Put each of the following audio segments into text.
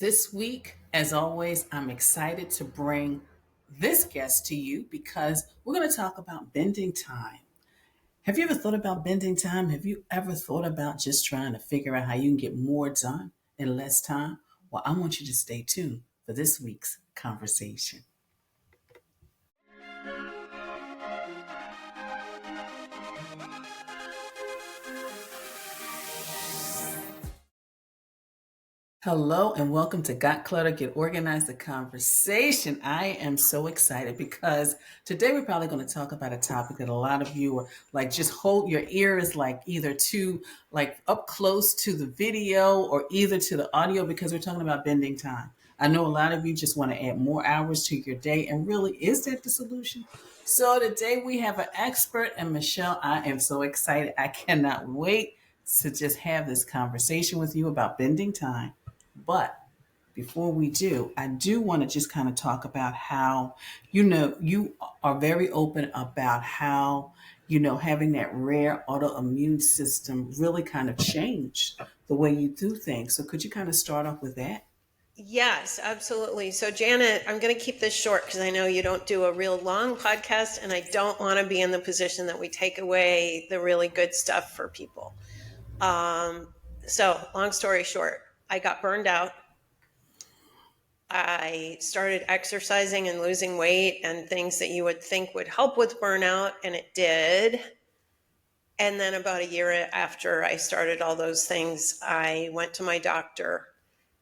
This week, as always, I'm excited to bring this guest to you because we're going to talk about bending time. Have you ever thought about bending time? Have you ever thought about just trying to figure out how you can get more done in less time? Well, I want you to stay tuned for this week's conversation. Hello and welcome to Got Clutter, Get Organized, the conversation. I am so excited because today we're probably going to talk about a topic that a lot of you are like, just hold your ears like either to like up close to the video or either to the audio because we're talking about bending time. I know a lot of you just want to add more hours to your day, and really, is that the solution? So today we have an expert, and Michelle, I am so excited. I cannot wait to just have this conversation with you about bending time. But before we do, I do want to just kind of talk about how, you are very open about how, having that rare autoimmune system really kind of changed the way you do things. So could you kind of start off with that? Yes, absolutely. So, Janet, I'm going to keep this short because I know you don't do a real long podcast, and I don't want to be in the position that we take away the really good stuff for people. So, long story short, I got burned out. I started exercising and losing weight and things that you would think would help with burnout, and it did. And then, about a year after I started all those things, I went to my doctor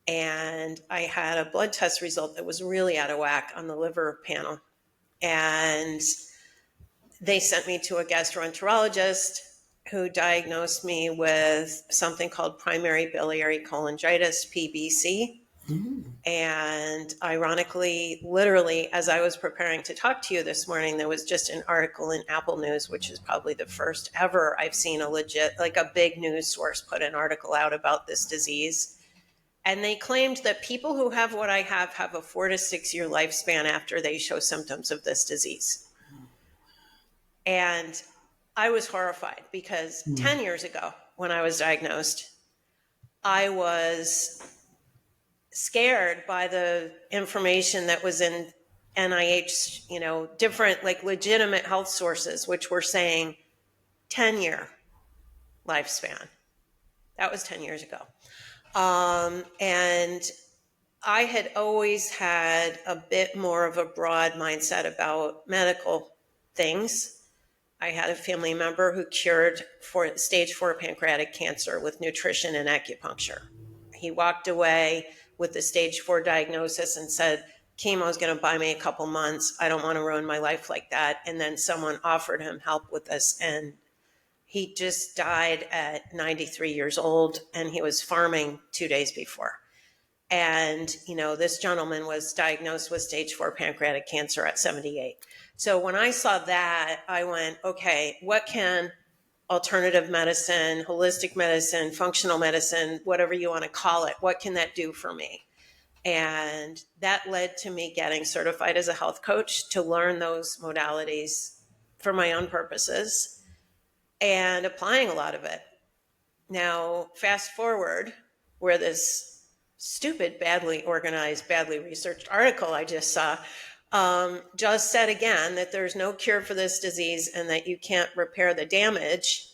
and I had a blood test result that was really out of whack on the liver panel. And they sent me to a gastroenterologist who diagnosed me with something called primary biliary cholangitis, PBC. Mm. And ironically, literally, as I was preparing to talk to you this morning, there was just an article in Apple News, which is probably the first ever I've seen a legit, like a big news source put an article out about this disease. And they claimed that people who have what I have a 4 to 6 year lifespan after they show symptoms of this disease. And I was horrified because Mm. 10 years ago, when I was diagnosed, I was scared by the information that was in NIH, different like legitimate health sources, which were saying 10-year lifespan. That was 10 years ago. And I had always had a bit more of a broad mindset about medical things. I had a family member who cured for stage 4 pancreatic cancer with nutrition and acupuncture. He walked away with the stage 4 diagnosis and said, chemo is going to buy me a couple months. I don't want to ruin my life like that. And then someone offered him help with this, and he just died at 93 years old, and he was farming 2 days before. And, this gentleman was diagnosed with stage 4 pancreatic cancer at 78. So when I saw that, I went, okay, what can alternative medicine, holistic medicine, functional medicine, whatever you want to call it, what can that do for me? And that led to me getting certified as a health coach to learn those modalities for my own purposes and applying a lot of it. Now, fast forward, where this stupid, badly organized, badly researched article I just saw just said again that there's no cure for this disease and that you can't repair the damage.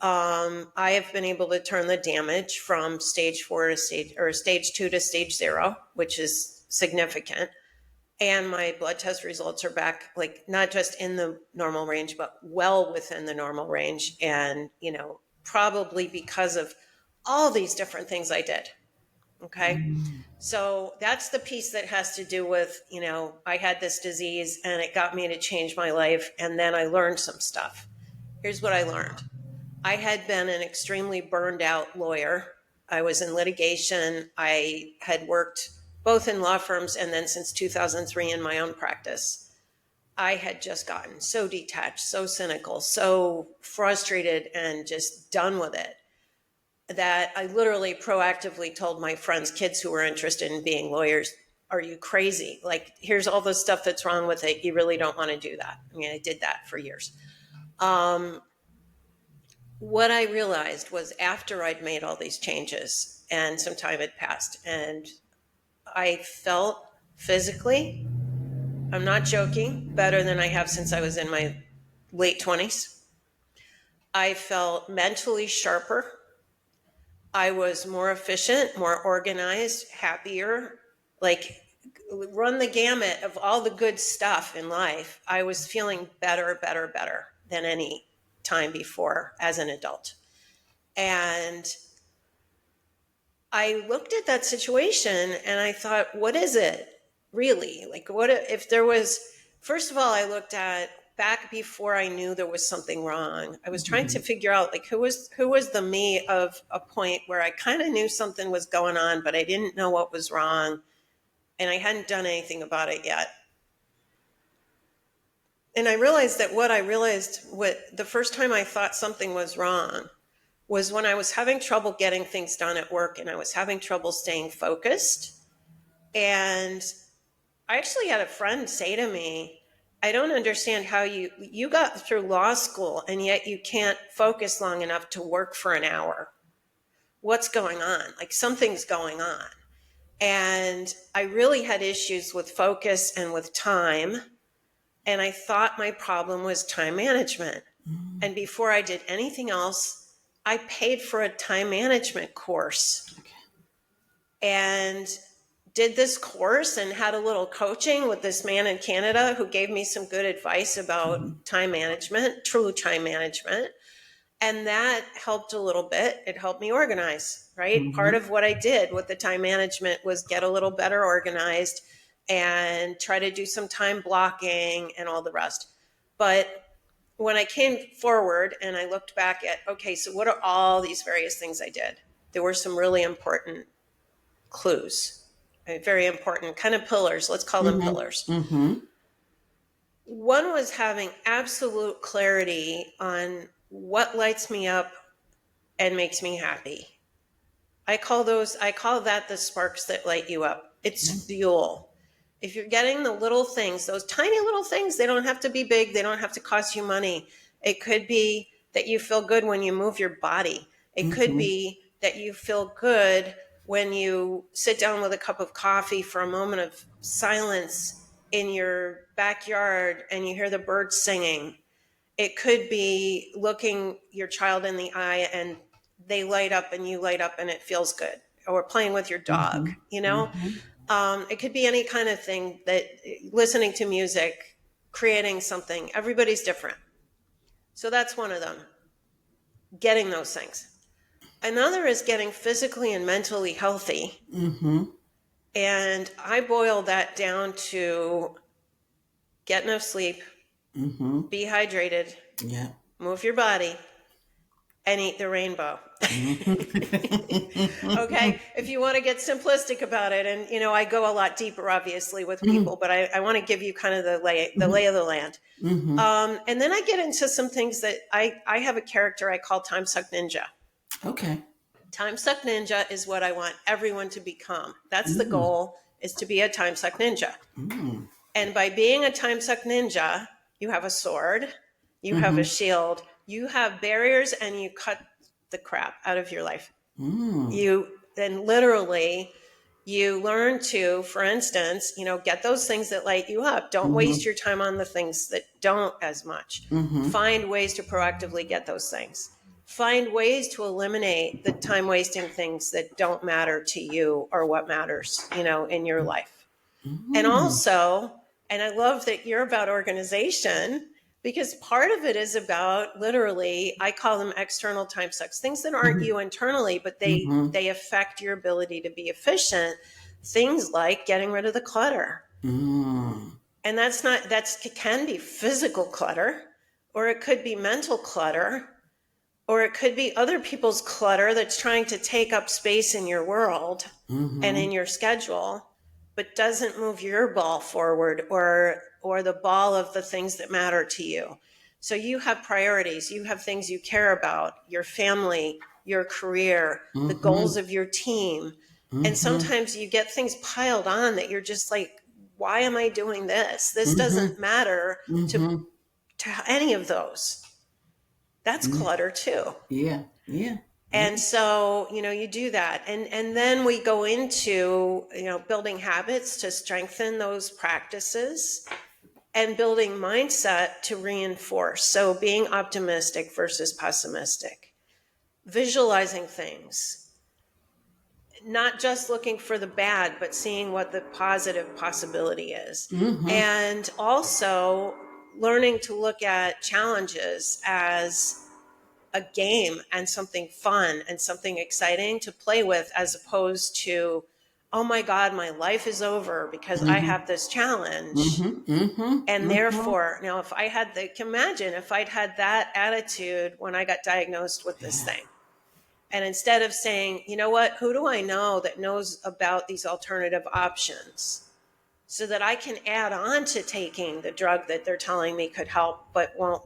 I have been able to turn the damage from stage 4 to stage 2 to stage 0, which is significant. And my blood test results are back, like not just in the normal range, but well within the normal range. And, probably because of all these different things I did. Okay. Mm. So that's the piece that has to do with, I had this disease and it got me to change my life. And then I learned some stuff. Here's what I learned. I had been an extremely burned out lawyer. I was in litigation. I had worked both in law firms and then since 2003 in my own practice. I had just gotten so detached, so cynical, so frustrated and just done with it that I literally proactively told my friends, kids who were interested in being lawyers, are you crazy? Like, here's all the stuff that's wrong with it. You really don't want to do that. I mean, I did that for years. What I realized was after I'd made all these changes and some time had passed and I felt physically, I'm not joking, better than I have since I was in my late 20s. I felt mentally sharper. I was more efficient, more organized, happier. Like, run the gamut of all the good stuff in life. I was feeling better, better, better than any time before as an adult. And I looked at that situation and I thought, what is it really? Like, what if there was, first of all, I looked at back before I knew there was something wrong. I was trying to figure out like who was the me of a point where I kind of knew something was going on, but I didn't know what was wrong and I hadn't done anything about it yet. And I realized that what the first time I thought something was wrong was when I was having trouble getting things done at work and I was having trouble staying focused. And I actually had a friend say to me, I don't understand how you got through law school and yet you can't focus long enough to work for an hour. What's going on? Like something's going on. And I really had issues with focus and with time. And I thought my problem was time management. And before I did anything else, I paid for a time management course. Okay. And did this course and had a little coaching with this man in Canada who gave me some good advice about time management, true time management. And that helped a little bit. It helped me organize, right? Part of what I did with the time management was get a little better organized and try to do some time blocking and all the rest. But when I came forward and I looked back at, okay, so what are all these various things I did? There were some really important clues, very important kind of pillars. Let's call them pillars. One was having absolute clarity on what lights me up and makes me happy. I call that the sparks that light you up. It's fuel. If you're getting the little things, those tiny little things, they don't have to be big. They don't have to cost you money. It could be that you feel good when you move your body. It could be that you feel good when you sit down with a cup of coffee for a moment of silence in your backyard and you hear the birds singing. It could be looking your child in the eye and they light up and you light up and it feels good. Or playing with your dog, you know? It could be any kind of thing, that listening to music, creating something. Everybody's different. So that's one of them, getting those things. Another is getting physically and mentally healthy. And I boil that down to get enough sleep, be hydrated, move your body, and eat the rainbow. Okay, if you want to get simplistic about it, and I go a lot deeper, obviously, with people, but I want to give you kind of the lay of the land. And then I get into some things that I have a character I call Time Suck Ninja. Okay. Time Suck Ninja is what I want everyone to become. That's the goal, is to be a Time Suck Ninja. And by being a Time Suck Ninja, you have a sword, you have a shield, you have barriers, and you cut the crap out of your life. You then literally, you learn to, for instance, get those things that light you up. Don't waste your time on the things that don't as much. Find ways to proactively get those things. Find ways to eliminate the time wasting things that don't matter to you or what matters, in your life. And also, and I love that you're about organization, because part of it is about, literally, I call them external time sucks, things that aren't you internally, but they affect your ability to be efficient. Things like getting rid of the clutter. And that can be physical clutter, or it could be mental clutter, or it could be other people's clutter that's trying to take up space in your world and in your schedule, but doesn't move your ball forward or the ball of the things that matter to you. So you have priorities, you have things you care about, your family, your career, the goals of your team. And sometimes you get things piled on that you're just like, why am I doing this? This doesn't matter to any of those. That's clutter too. Yeah. Yeah. And so, you do that. And then we go into, building habits to strengthen those practices and building mindset to reinforce. So being optimistic versus pessimistic, visualizing things, not just looking for the bad, but seeing what the positive possibility is. Mm-hmm. And also learning to look at challenges as a game and something fun and something exciting to play with, as opposed to, oh my God, my life is over because I Mm-hmm. have this challenge. Mm-hmm. Mm-hmm. And Mm-hmm. therefore, now if I had imagine if I'd had that attitude when I got diagnosed with this Yeah. thing. And instead of saying, you know what, who do I know that knows about these alternative options so that I can add on to taking the drug that they're telling me could help but won't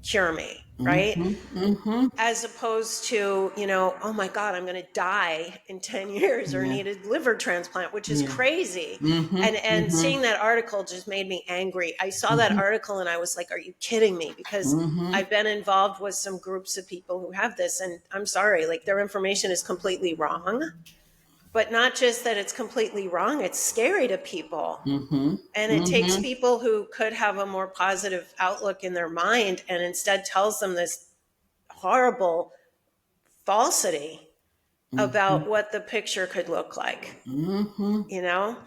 cure me, right? Mm-hmm. Mm-hmm. As opposed to, oh my God, I'm going to die in 10 years or Yeah. need a liver transplant, which is Yeah. crazy. Mm-hmm. And Mm-hmm. seeing that article just made me angry. I saw that Mm-hmm. article and I was like, are you kidding me? Because Mm-hmm. I've been involved with some groups of people who have this, and I'm sorry, like their information is completely wrong. But not just that it's completely wrong, it's scary to people. Mm-hmm. And it takes Mm-hmm. people who could have a more positive outlook in their mind and instead tells them this horrible falsity about what the picture could look like, Mm-hmm. you know?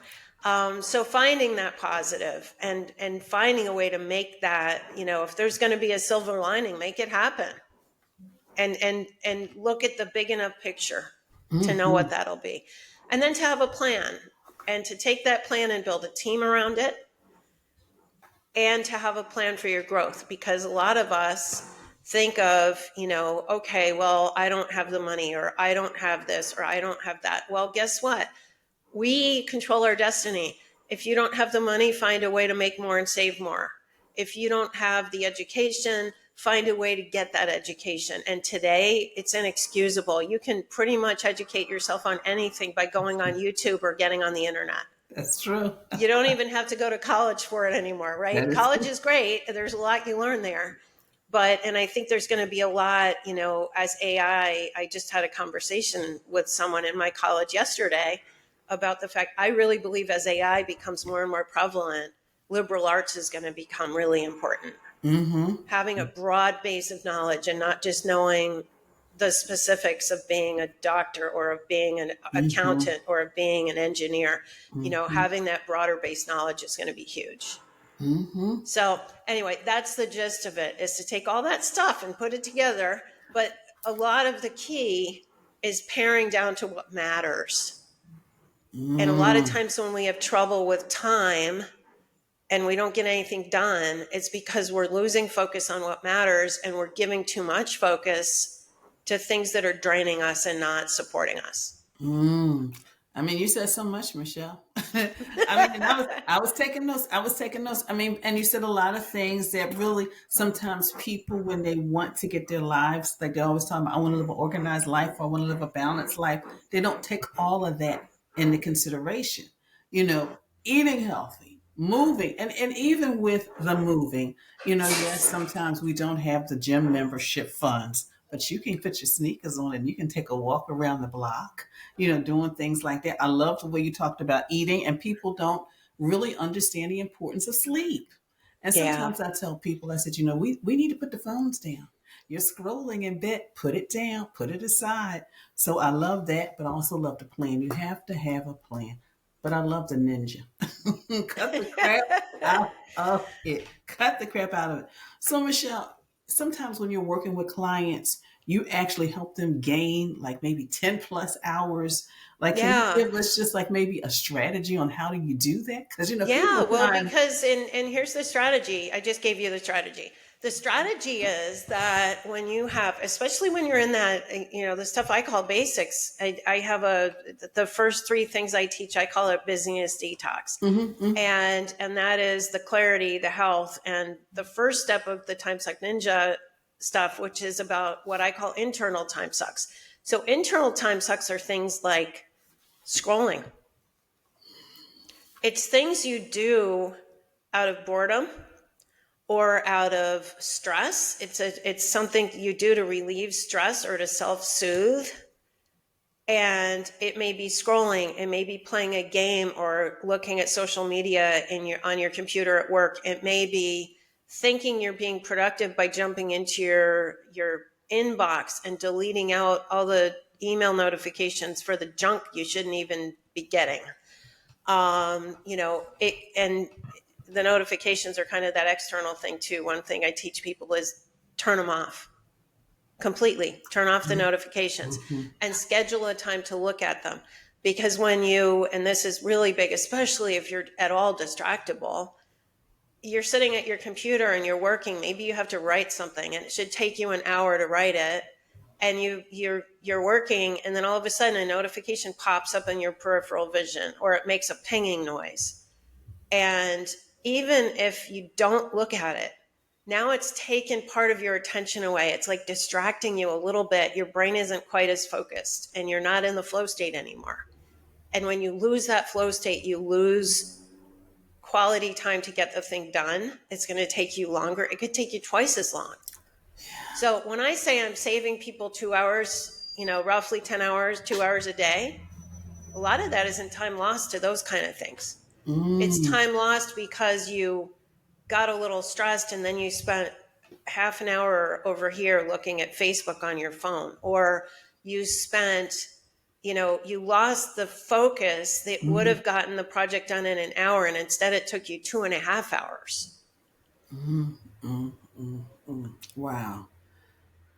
So finding that positive and finding a way to make that, if there's going to be a silver lining, make it happen, and look at the big enough picture to know Mm-hmm. what that'll be. And then to have a plan and to take that plan and build a team around it, and to have a plan for your growth, because a lot of us think of, okay, well, I don't have the money, or I don't have this, or I don't have that. Well, guess what? We control our destiny. If you don't have the money, find a way to make more and save more. If you don't have the education, find a way to get that education. And today, it's inexcusable. You can pretty much educate yourself on anything by going on YouTube or getting on the internet. That's true. You don't even have to go to college for it anymore, That right? is College true. is great. There's a lot you learn there. And I think there's going to be a lot, as I just had a conversation with someone in my college yesterday about the fact I really believe as AI becomes more and more prevalent, liberal arts is going to become really important. Mm-hmm. Having a broad base of knowledge and not just knowing the specifics of being a doctor or of being an Mm-hmm. accountant or of being an engineer, Mm-hmm. having that broader base knowledge is going to be huge. Mm-hmm. So anyway, that's the gist of it, is to take all that stuff and put it together. But a lot of the key is paring down to what matters. And a lot of Mm. times when we have trouble with time and we don't get anything done, it's because we're losing focus on what matters and we're giving too much focus to things that are draining us and not supporting us. Mm. I mean, you said so much, Michelle. I mean, I was taking notes. I was taking notes. I mean, and you said a lot of things that really sometimes people, when they want to get their lives, like they always talk about, I want to live an organized life, or I want to live a balanced life. They don't take all of that into consideration. You know, eating healthy, moving, and even with the moving, yes, sometimes we don't have the gym membership funds, but you can put your sneakers on and you can take a walk around the block, doing things like that. I love the way you talked about eating, and people don't really understand the importance of sleep. And Yeah. sometimes I tell people, I said, we need to put the phones down. You're scrolling in bed, put it down, put it aside. So I love that, but I also love the plan. You have to have a plan. But I love the ninja. Cut the crap out of it. Cut the crap out of it. So, Michelle, sometimes when you're working with clients, you actually help them gain like maybe 10 plus hours. Like, can you Yeah. give us just like maybe a strategy on how do you do that? Because, Yeah, people well, find, because and here's the strategy. I just gave you the strategy. The strategy is that when you have, especially when you're in that, the stuff I call basics. I have the first three things I teach. I call it busyness detox, mm-hmm, and that is the clarity, the health, and the first step of the Time Suck Ninja stuff, which is about what I call internal time sucks. So internal time sucks are things like scrolling. It's things you do out of boredom or out of stress. It's something you do to relieve stress or to self-soothe. And it may be scrolling, it may be playing a game or looking at social media on your computer at work. It may be thinking you're being productive by jumping into your inbox and deleting out all the email notifications for the junk you shouldn't even be getting. And the notifications are kind of that external thing too. One thing I teach people is turn them off completely. Turn off the notifications Mm-hmm. and schedule a time to look at them. Because and this is really big, especially if you're at all distractible, you're sitting at your computer and you're working. Maybe you have to write something and it should take you an hour to write it. And you're working, and then all of a sudden a notification pops up in your peripheral vision, or it makes a pinging noise. And even if you don't look at it, now it's taken part of your attention away. It's like distracting you a little bit. Your brain isn't quite as focused and you're not in the flow state anymore. And when you lose that flow state, you lose quality time to get the thing done. It's going to take you longer. It could take you twice as long. So when I say I'm saving people 2 hours, roughly 10 hours, 2 hours a day, a lot of that isn't time lost to those kind of things. It's Mm. time lost because you got a little stressed and then you spent half an hour over here looking at Facebook on your phone, or you lost the focus that would Mm. have gotten the project done in an hour, and instead it took you 2.5 hours. Mm. Mm. Mm. Mm. Wow.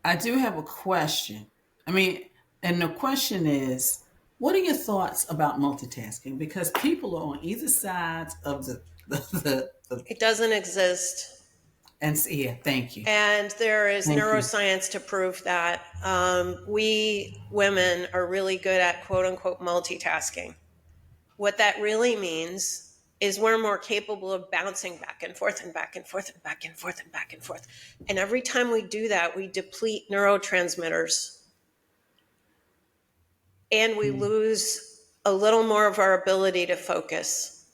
I do have a question. I mean, and the question is, what are your thoughts about multitasking? Because people are on either sides of the It doesn't exist. and yeah, thank you. And there is Thank you. neuroscience to prove that. We women are really good at quote unquote multitasking. What that really means is we're more capable of bouncing back and forth and back and forth and back and forth and back and forth. And every time we do that, we deplete neurotransmitters and we Mm. lose a little more of our ability to focus.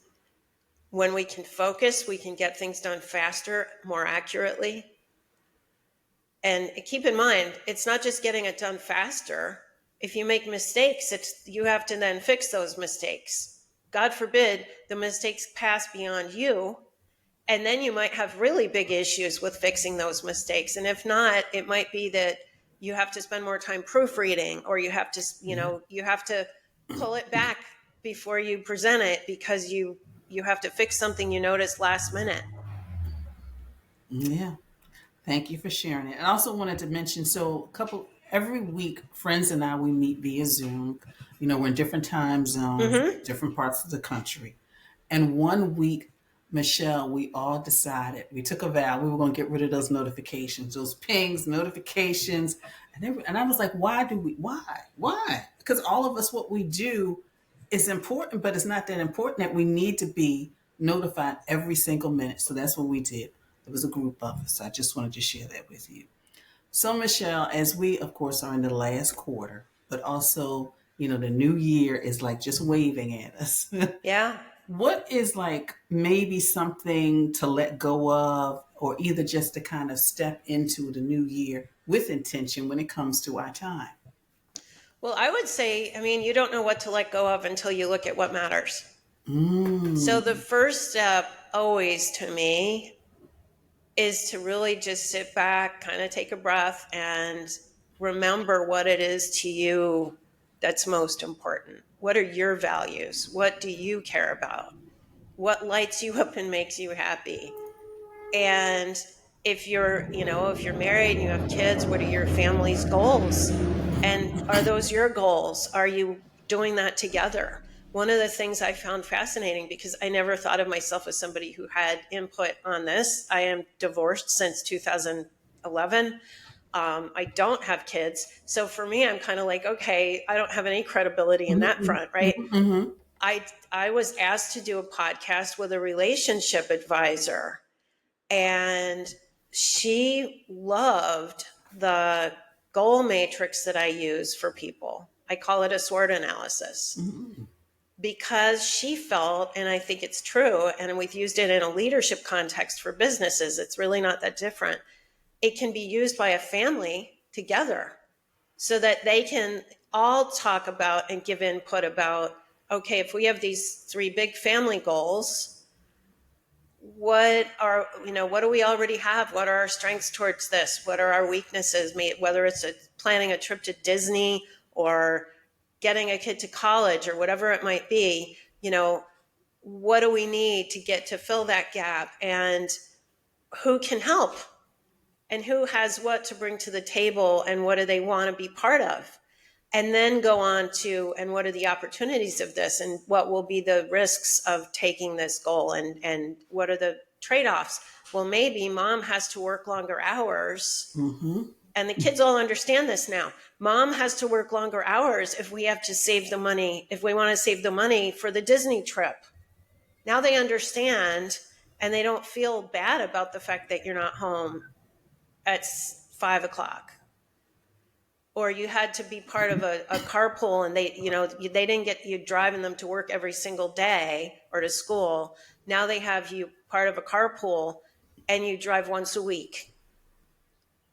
When we can focus, we can get things done faster, more accurately. And keep in mind, it's not just getting it done faster. If you make mistakes, you have to then fix those mistakes. God forbid the mistakes pass beyond you, and then you might have really big issues with fixing those mistakes. And if not, it might be that you have to spend more time proofreading, or you have to, Yeah. you have to pull it back before you present it because you have to fix something you noticed last minute. Yeah. Thank you for sharing it. I also wanted to mention, so every week, friends and I, we meet via Zoom. We're in different time zones, Mm-hmm. different parts of the country. And one week, Michelle, we all decided, we took a vow, we were going to get rid of those notifications, those pings, notifications. And I was like, why? Because all of us, what we do is important, but it's not that important that we need to be notified every single minute. So that's what we did. It was a group of us. I just wanted to share that with you. So, Michelle, as we, of course, are in the last quarter, but also, the new year is like just waving at us. Yeah. What is like maybe something to let go of, or either just to kind of step into the new year with intention when it comes to our time? Well, I would say, you don't know what to let go of until you look at what matters. So the Mm. first step always to me is to really just sit back, kind of take a breath, and remember what it is to you that's most important. What are your values? What do you care about? What lights you up and makes you happy? And if you're married and you have kids, what are your family's goals? And are those your goals? Are you doing that together? One of the things I found fascinating, because I never thought of myself as somebody who had input on this. I am divorced since 2011. I don't have kids. So for me, I'm kind of like, okay, I don't have any credibility in that Mm-hmm. front, right? Mm-hmm. I was asked to do a podcast with a relationship advisor, and she loved the goal matrix that I use for people. I call it a SWOT analysis. Mm-hmm. because she felt, and I think it's true, and we've used it in a leadership context for businesses, it's really not that different. It can be used by a family together so that they can all talk about and give input about, okay, if we have these three big family goals, what do we already have? What are our strengths towards this? What are our weaknesses? Whether it's planning a trip to Disney or getting a kid to college or whatever it might be, what do we need to get to fill that gap, and who can help, and who has what to bring to the table, and what do they want to be part of? And then go on to, and what are the opportunities of this, and what will be the risks of taking this goal, and what are the trade-offs? Well, maybe mom has to work longer hours. And the kids all understand this now. Mom has to work longer hours if we have to save the money, if we want to save the money for the Disney trip. Now they understand, and they don't feel bad about the fact that you're not home at 5 o'clock. Or you had to be part of a carpool, and they didn't get you driving them to work every single day or to school. Now they have you part of a carpool, and you drive once a week.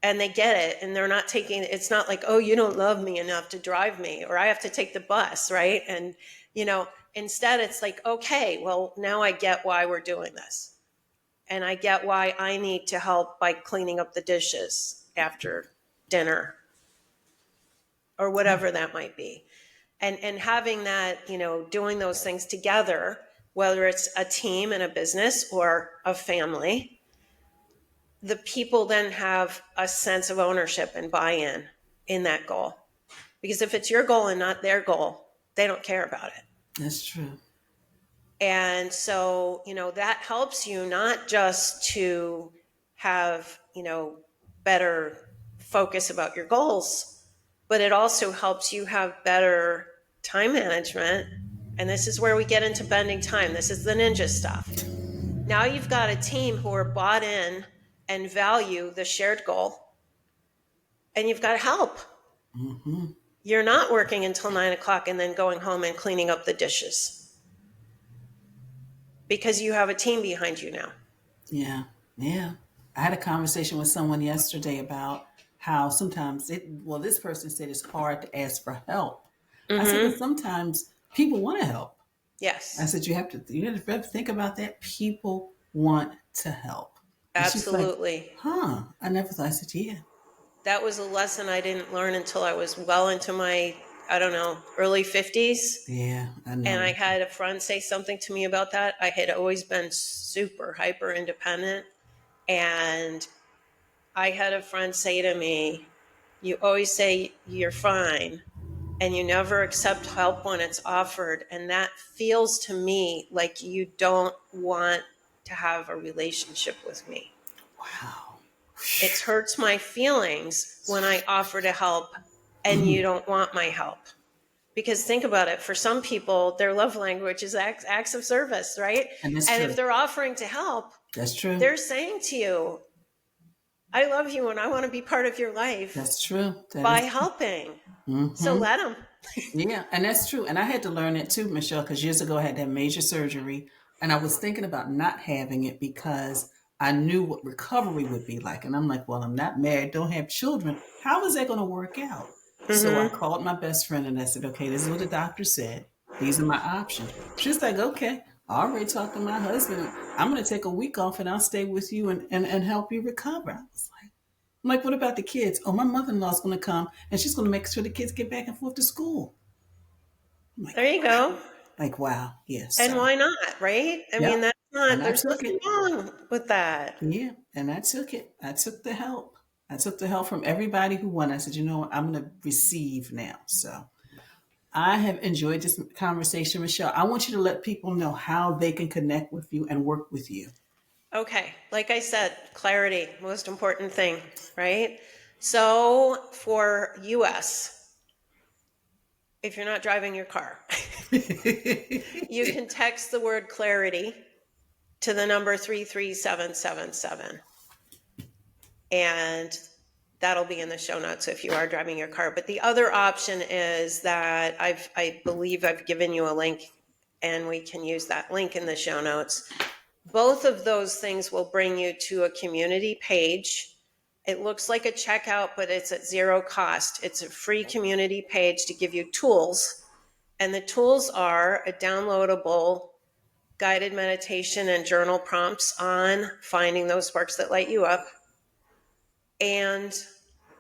And they get it, and they're not taking, it's not like, oh, you don't love me enough to drive me, or I have to take the bus, right? And, instead it's like, okay, well, now I get why we're doing this. And I get why I need to help by cleaning up the dishes after dinner or whatever that might be. And having that, doing those things together, whether it's a team in a business or a family, the people then have a sense of ownership and buy-in in that goal. Because if it's your goal and not their goal, they don't care about it. That's true. And so, that helps you not just to have, better focus about your goals, but it also helps you have better time management. And this is where we get into bending time. This is the ninja stuff. Now you've got a team who are bought in and value the shared goal, and you've got help. You're not working until 9 o'clock and then going home and cleaning up the dishes because you have a team behind you now. Yeah. I had a conversation with someone yesterday about how sometimes this person said it's hard to ask for help. I said, but sometimes people want to help. Yes. I said, you have to think about that. People want to help. And she's like, Absolutely. I never thought. I said, yeah. That was a lesson I didn't learn until I was well into my, early 50s. Yeah, I know. And I had a friend say something to me about that. I had always been super hyper independent. And I had a friend say to me, you always say you're fine, and you never accept help when it's offered. And that feels to me like you don't want to have a relationship with me. Wow. It hurts my feelings when I offer to help and you don't want my help. Because think about it, for some people, their love language is acts of service, right? And that's And true. if they're offering to help, That's true. they're saying to you, I love you and I want to be part of your life That's true. by helping. So let them. Yeah, and that's true. And I had to learn it too, Michelle, because years ago I had that major surgery, and I was thinking about not having it because I knew what recovery would be like. And I'm like, well, I'm not married, don't have children. How is that going to work out? So I called my best friend and I said, okay, this is what the doctor said. These are my options. She's like, okay, I already talked to my husband. I'm going to take a week off and I'll stay with you and help you recover. I was like, what about the kids? Oh, my mother-in-law's going to come and she's going to make sure the kids get back and forth to school. I'm like, There you go. wow. Yes. And So, why not, right? I yeah. mean, And I there's took nothing it. wrong with that. Yeah. And I took it. I took the help. I took the help from everybody who won. I said, you know what? I'm going to receive now. So I have enjoyed this conversation, Michelle. I want you to let people know how they can connect with you and work with you. Okay. Like I said, clarity, most important thing, right? So for US, if you're not driving your car, you can text the word clarity to the number 33777. And that'll be in the show notes if you are driving your car. But the other option is that I believe I've given you a link and we can use that link in the show notes. Both of those things will bring you to a community page. It looks like a checkout, but it's at zero cost. It's a free community page to give you tools. And the tools are a downloadable guided meditation and journal prompts on finding those sparks that light you up, and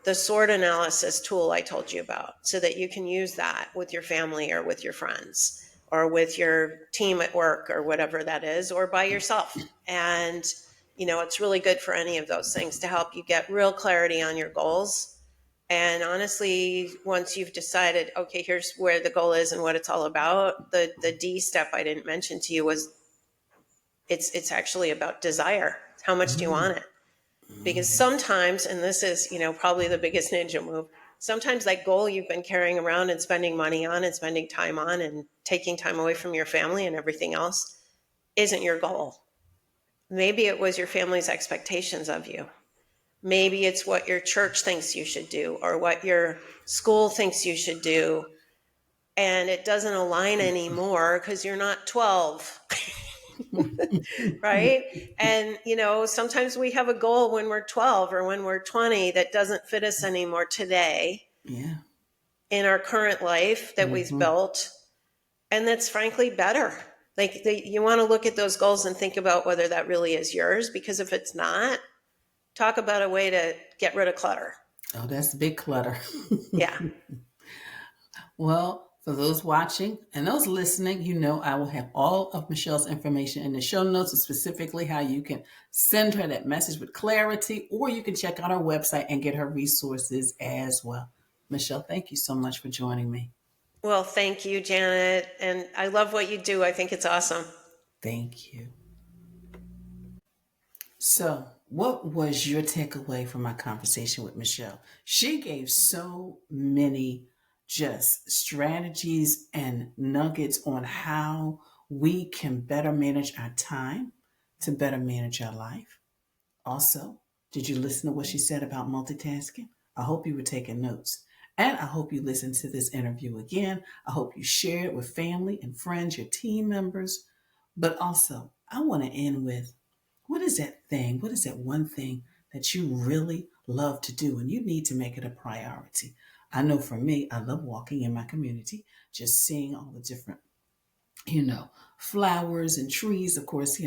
the SWOT analysis tool I told you about, so that you can use that with your family or with your friends or with your team at work or whatever that is, or by yourself. And, it's really good for any of those things to help you get real clarity on your goals. And honestly, once you've decided, okay, here's where the goal is and what it's all about, the D step I didn't mention to you was it's actually about desire. How much do you want it? Because sometimes, and this is, probably the biggest ninja move, sometimes that goal you've been carrying around and spending money on and spending time on and taking time away from your family and everything else isn't your goal. Maybe it was your family's expectations of you. Maybe it's what your church thinks you should do or what your school thinks you should do. And it doesn't align anymore because you're not 12. Right? And, sometimes we have a goal when we're 12 or when we're 20 that doesn't fit us anymore today Yeah. in our current life that we've built. And that's frankly better. Like you want to look at those goals and think about whether that really is yours, because if it's not, talk about a way to get rid of clutter. Oh, that's big clutter. Yeah. Well, for those watching and those listening, I will have all of Michelle's information in the show notes, and specifically how you can send her that message with clarity, or you can check out our website and get her resources as well. Michelle, thank you so much for joining me. Well, thank you, Janet. And I love what you do. I think it's awesome. Thank you. So, what was your takeaway from my conversation with Michelle? She gave so many just strategies and nuggets on how we can better manage our time to better manage our life. Also, did you listen to what she said about multitasking? I hope you were taking notes. And I hope you listen to this interview again. I hope you share it with family and friends, your team members. But also, I want to end with, what is that thing? What is that one thing that you really love to do and you need to make it a priority? I know for me, I love walking in my community, just seeing all the different, flowers and trees. Of course,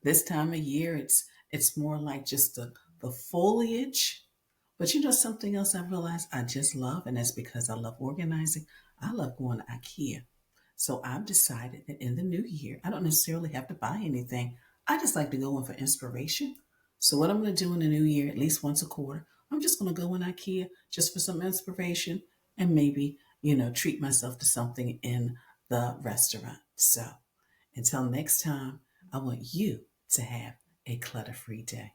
this time of year it's more like just the foliage. But something else I realized I just love, and that's because I love organizing. I love going to IKEA. So I've decided that in the new year, I don't necessarily have to buy anything. I just like to go in for inspiration. So what I'm going to do in the new year, at least once a quarter, I'm just going to go in IKEA just for some inspiration and maybe, treat myself to something in the restaurant. So until next time, I want you to have a clutter-free day.